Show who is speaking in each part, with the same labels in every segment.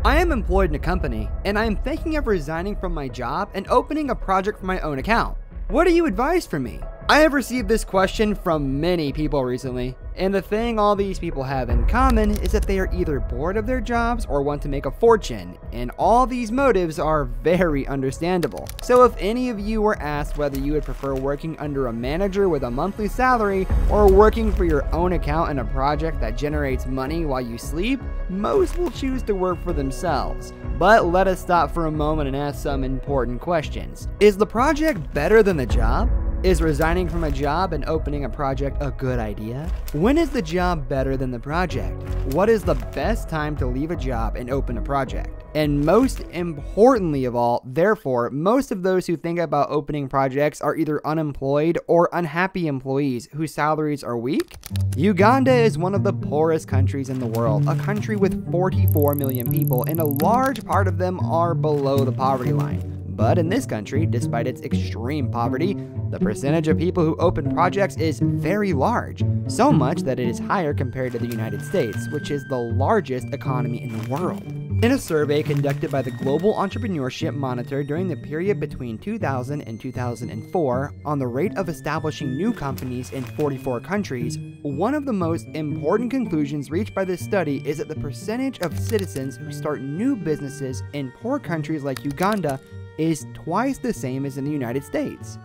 Speaker 1: I am employed in a company, and I am thinking of resigning from my job and opening a project for my own account. What do you advise for me? I have received this question from many people recently, and the thing all these people have in common is that they are either bored of their jobs or want to make a fortune, and all these motives are very understandable. So if any of you were asked whether you would prefer working under a manager with a monthly salary or working for your own account in a project that generates money while you sleep, most will choose to work for themselves. But let us stop for a moment and ask some important questions. Is the project better than the job? Is resigning from a job and opening a project a good idea? When is the job better than the project? What is the best time to leave a job and open a project? And most importantly of all, therefore, most of those who think about opening projects are either unemployed or unhappy employees whose salaries are weak. Uganda is one of the poorest countries in the world, a country with 44 million people, and a large part of them are below the poverty line. But in this country, despite its extreme poverty, the percentage of people who open projects is very large, so much that it is higher compared to the United States, which is the largest economy in the world. In a survey conducted by the Global Entrepreneurship Monitor during the period between 2000 and 2004 on the rate of establishing new companies in 44 countries, one of the most important conclusions reached by this study is that the percentage of citizens who start new businesses in poor countries like Uganda is twice the same as in the United States.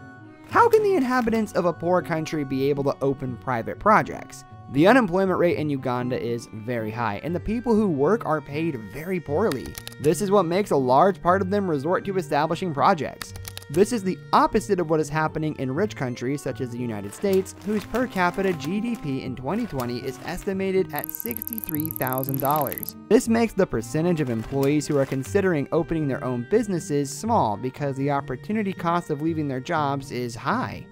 Speaker 1: How can the inhabitants of a poor country be able to open private projects? The unemployment rate in Uganda is very high, and the people who work are paid very poorly. This is what makes a large part of them resort to establishing projects. This is the opposite of what is happening in rich countries such as the United States, whose per capita GDP in 2020 is estimated at $63,000. This makes the percentage of employees who are considering opening their own businesses small because the opportunity cost of leaving their jobs is high.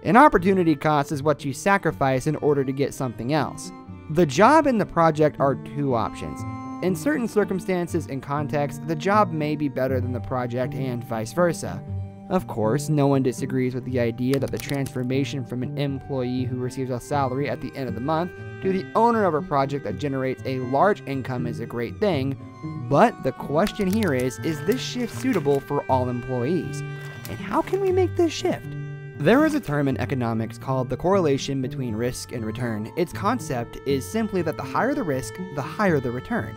Speaker 1: An opportunity cost is what you sacrifice in order to get something else. The job and the project are two options. In certain circumstances and contexts, the job may be better than the project and vice versa. Of course, no one disagrees with the idea that the transformation from an employee who receives a salary at the end of the month to the owner of a project that generates a large income is a great thing, but the question here is this shift suitable for all employees? And how can we make this shift? There is a term in economics called the correlation between risk and return. Its concept is simply that the higher the risk, the higher the return.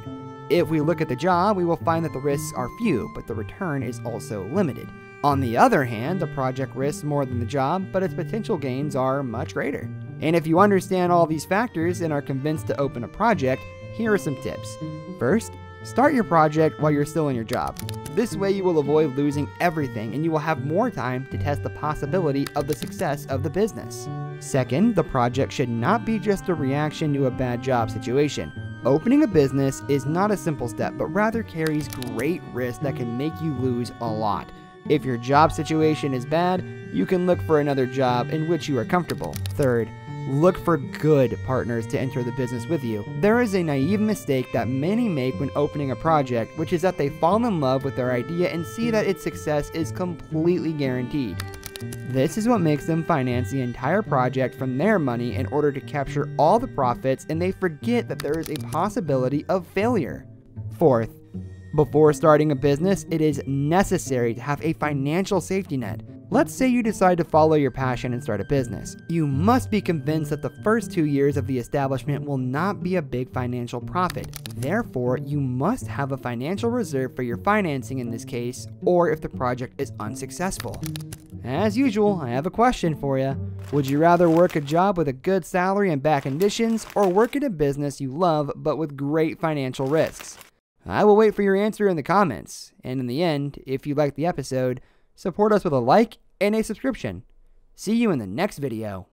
Speaker 1: If we look at the job, we will find that the risks are few, but the return is also limited. On the other hand, the project risks more than the job, but its potential gains are much greater. And if you understand all these factors and are convinced to open a project, here are some tips. First, start your project while you're still in your job. This way you will avoid losing everything and you will have more time to test the possibility of the success of the business. Second, the project should not be just a reaction to a bad job situation. Opening a business is not a simple step, but rather carries great risk that can make you lose a lot. If your job situation is bad, you can look for another job in which you are comfortable. Third, look for good partners to enter the business with you. There is a naive mistake that many make when opening a project, which is that they fall in love with their idea and see that its success is completely guaranteed. This is what makes them finance the entire project from their money in order to capture all the profits, and they forget that there is a possibility of failure. Fourth, before starting a business, it is necessary to have a financial safety net. Let's say you decide to follow your passion and start a business. You must be convinced that the first 2 years of the establishment will not be a big financial profit. Therefore, you must have a financial reserve for your financing in this case, or if the project is unsuccessful. As usual, I have a question for you. Would you rather work a job with a good salary and bad conditions, or work in a business you love but with great financial risks? I will wait for your answer in the comments, and in the end, if you liked the episode, support us with a like and a subscription. See you in the next video.